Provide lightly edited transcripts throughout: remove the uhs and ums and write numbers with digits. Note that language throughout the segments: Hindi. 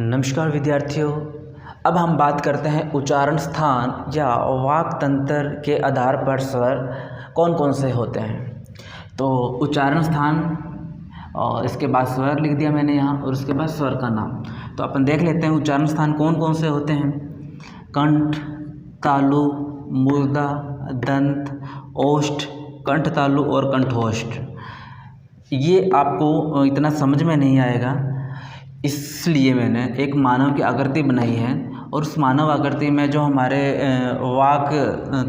नमस्कार विद्यार्थियों। अब हम बात करते हैं उच्चारण स्थान या वाक् तंत्र के आधार पर स्वर कौन कौन से होते हैं। तो उच्चारण स्थान और इसके बाद स्वर लिख दिया मैंने यहाँ, और उसके बाद स्वर का नाम। तो अपन देख लेते हैं उच्चारण स्थान कौन कौन से होते हैं। कंठ, तालु, मूर्धा, दंत, ओष्ठ, कंठ तालु और कंठोष्ठ। ये आपको इतना समझ में नहीं आएगा, इसलिए मैंने एक मानव की आकृति बनाई है, और उस मानव आकृति में जो हमारे वाक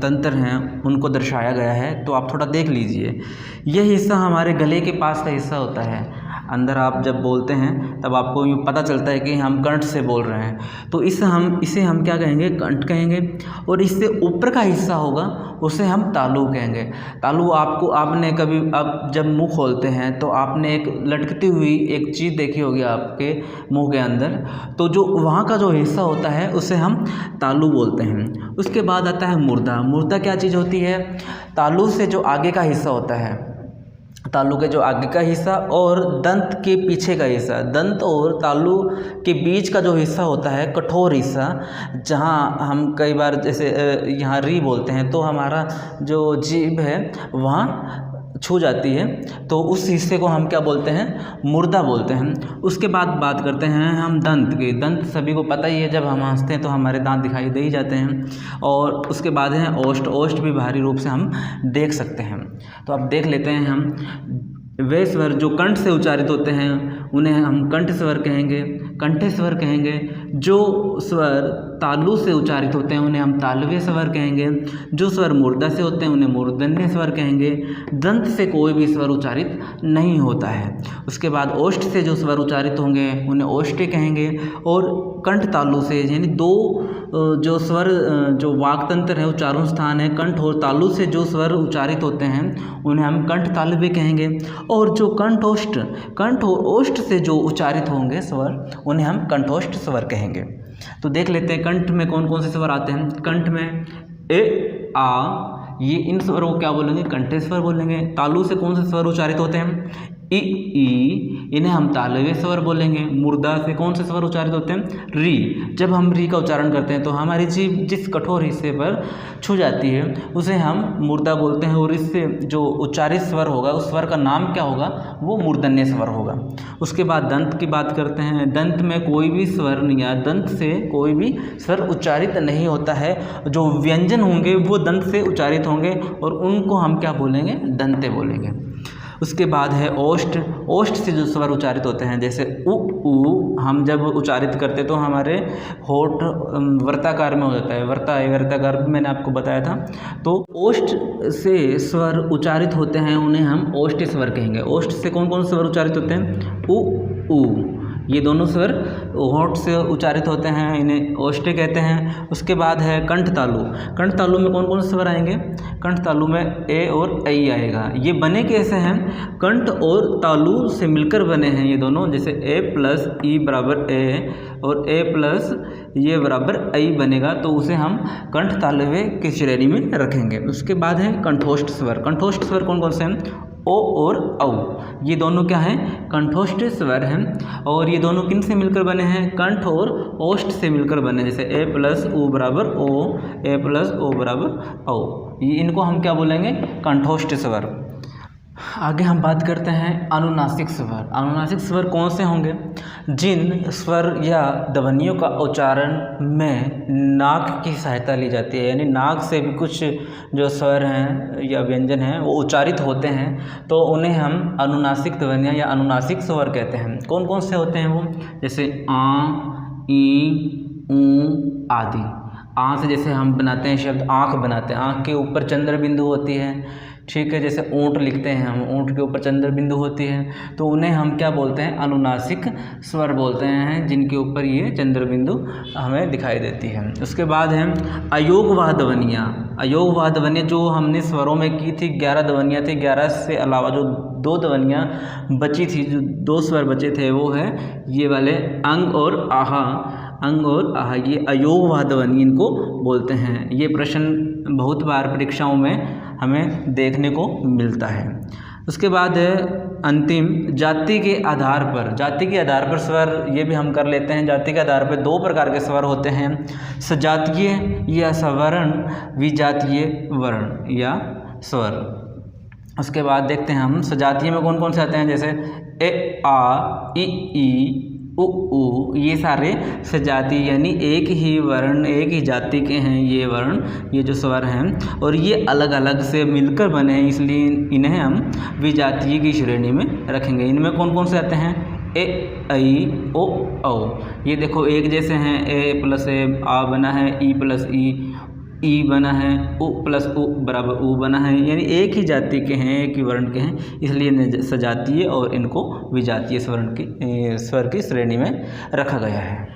तंत्र हैं उनको दर्शाया गया है। तो आप थोड़ा देख लीजिए। यह हिस्सा हमारे गले के पास का हिस्सा होता है। अंदर आप जब बोलते हैं तब आपको यूँ पता चलता है कि हम कंठ से बोल रहे हैं। तो इसे हम क्या कहेंगे, कंठ कहेंगे। और इससे ऊपर का हिस्सा होगा उसे हम तालु कहेंगे। तालु आपने कभी अब जब मुंह खोलते हैं तो आपने एक लटकती हुई एक चीज़ देखी होगी आपके मुंह के अंदर। तो जो वहाँ का जो हिस्सा होता है उसे हम तालु बोलते हैं। उसके बाद आता है मूर्धा। मूर्धा क्या चीज़ होती है? तालु से जो आगे का हिस्सा होता है, तालु के जो आगे का हिस्सा और दंत के पीछे का हिस्सा, दंत और तालु के बीच का जो हिस्सा होता है, कठोर हिस्सा, जहाँ हम कई बार जैसे यहाँ री बोलते हैं तो हमारा जो जीभ है वहाँ छू जाती है, तो उस हिस्से को हम क्या बोलते हैं, मूर्धा बोलते हैं। उसके बाद बात करते हैं हम दंत की। दंत सभी को पता ही है, जब हम हंसते हैं तो हमारे दांत दिखाई दे ही जाते हैं। और उसके बाद है ओष्ठ। ओष्ठ भी बाहरी रूप से हम देख सकते हैं। तो अब देख लेते हैं हम वे स्वर जो कंठ से उच्चारित होते हैं उन्हें हम कंठ स्वर कहेंगे, कंठे स्वर कहेंगे। जो स्वर तालु से उच्चारित होते हैं उन्हें हम तालव्य स्वर कहेंगे। जो स्वर मूर्धा से होते हैं उन्हें मूर्धन्य स्वर कहेंगे। दंत से कोई भी स्वर उच्चारित नहीं होता है। उसके बाद ओष्ठ से जो स्वर उच्चारित होंगे उन्हें ओष्ठे कहेंगे। और कंठ तालु से, यानी दो जो स्वर जो वाक् तंत्र है, उच्चारण स्थान है, कंठ और तालु से जो स्वर उच्चारित होते हैं उन्हें हम कंठ तालव्य कहेंगे। और जो कंठोष्ठ, कंठ और ओष्ठ से जो उच्चारित होंगे स्वर उन्हें हम कंठोष्ठ स्वर कहेंगे। तो देख लेते हैं कंठ में कौन कौन से स्वर आते हैं। कंठ में ए, आ, ये इन स्वरों को क्या बोलेंगे, कंठे स्वर बोलेंगे। तालु से कौन से स्वर उच्चारित होते हैं, इ, ई, इन्हें हम तालव्य स्वर बोलेंगे। मूर्धा से कौन से स्वर उच्चारित होते हैं, री। जब हम री का उच्चारण करते हैं तो हमारी जीभ जिस कठोर हिस्से पर छू जाती है उसे हम मूर्धा बोलते हैं, और इससे जो उच्चारित स्वर होगा उस स्वर का नाम क्या होगा, वो मूर्धन्य स्वर होगा। उसके बाद दंत की बात करते हैं। दंत में कोई भी स्वर नहीं है, दंत से कोई भी स्वर उच्चारित नहीं होता है। जो व्यंजन होंगे वो दंत से उच्चारित होंगे और उनको हम क्या बोलेंगे, दंते बोलेंगे। उसके बाद है ओष्ठ। ओष्ठ से जो स्वर उच्चारित होते हैं, जैसे उ, हम जब उच्चारित करते तो हमारे होठ वर्ताकार में हो जाता है। वर्ताकार मैंने आपको बताया था। तो ओष्ठ से स्वर उच्चारित होते हैं उन्हें हम ओष्ठ स्वर कहेंगे। ओष्ठ से कौन कौन स्वर उच्चारित होते हैं, उ, ये दोनों स्वर होठ से उच्चारित होते हैं, इन्हें ओष्ठे कहते हैं। उसके बाद है कंठ तालु। कंठ तालु में कौन कौन से स्वर आएंगे, कंठ तालु में ए और ऐ आएगा। ये बने कैसे हैं, कंठ और तालु से मिलकर बने हैं ये दोनों। जैसे ए प्लस ई बराबर ए और ए प्लस ये बराबर ऐ बनेगा, तो उसे हम कंठ तालव्य की श्रेणी में रखेंगे। उसके बाद है कंठोष्ठ स्वर। कंठोष्ठ स्वर कौन कौन से हैं, ओ और औ, ये दोनों क्या हैं, कंठोष्ठ स्वर हैं। और ये दोनों किन से मिलकर बने हैं, कंठ और ओष्ठ से मिलकर बने। जैसे ए प्लस ओ बराबर ओ, ए प्लस ओ बराबर औ, ये इनको हम क्या बोलेंगे, कंठोष्ठ स्वर। आगे हम बात करते हैं अनुनासिक स्वर। अनुनासिक स्वर कौन से होंगे, जिन स्वर या ध्वनियों का उच्चारण में नाक की सहायता ली जाती है, यानी नाक से भी कुछ जो स्वर हैं या व्यंजन हैं वो उच्चारित होते हैं, तो उन्हें हम अनुनासिक ध्वनियाँ या अनुनासिक स्वर कहते हैं। कौन कौन से होते हैं वो, जैसे आ, ई, ऊ आदि। आ से जैसे हम बनाते हैं शब्द आँख बनाते हैं, आँख के ऊपर चंद्र बिंदु होती है, ठीक है। जैसे ऊँट लिखते हैं हम, ऊँट के ऊपर चंद्र बिंदु होती है, तो उन्हें हम क्या बोलते हैं, अनुनासिक स्वर बोलते हैं, जिनके ऊपर ये चंद्र बिंदु हमें दिखाई देती है। उसके बाद है अयोगवाह ध्वनियाँ। अयोगवाह ध्वनियाँ जो हमने स्वरों में की थी, 11 ध्वनियाँ थी। 11 से अलावा जो 2 ध्वनियाँ बची थी, जो 2 स्वर बचे थे, वो है ये वाले अंग और आहा। अंग और आहा, ये अयोगवाह ध्वनि इनको बोलते हैं। ये प्रश्न बहुत बार परीक्षाओं में हमें देखने को मिलता है। उसके बाद अंतिम जाति के आधार पर, जाति के आधार पर स्वर ये भी हम कर लेते हैं। जाति के आधार पर दो प्रकार के स्वर होते हैं, सजातीय या सवर्ण, विजातीय वर्ण या स्वर। उसके बाद देखते हैं हम सजातीय में कौन कौन से आते हैं, जैसे ए आ इ ई उ ऊ, ये सारे सजातीय यानी एक ही वर्ण एक ही जाति के हैं ये वर्ण, ये जो स्वर हैं, और ये अलग अलग से मिलकर बने हैं, इसलिए इन्हें हम विजातीय की श्रेणी में रखेंगे। इनमें कौन कौन से आते हैं, ए ऐ ओ औ, ये देखो एक जैसे हैं, ए प्लस ए आ बना है, ई प्लस ई बना है, उ प्लस उ बराबर उ बना है, यानी एक ही जाति के हैं एक ही वर्ण के हैं, इसलिए इन्हें सजातीय और इनको विजातीय स्वर की श्रेणी में रखा गया है।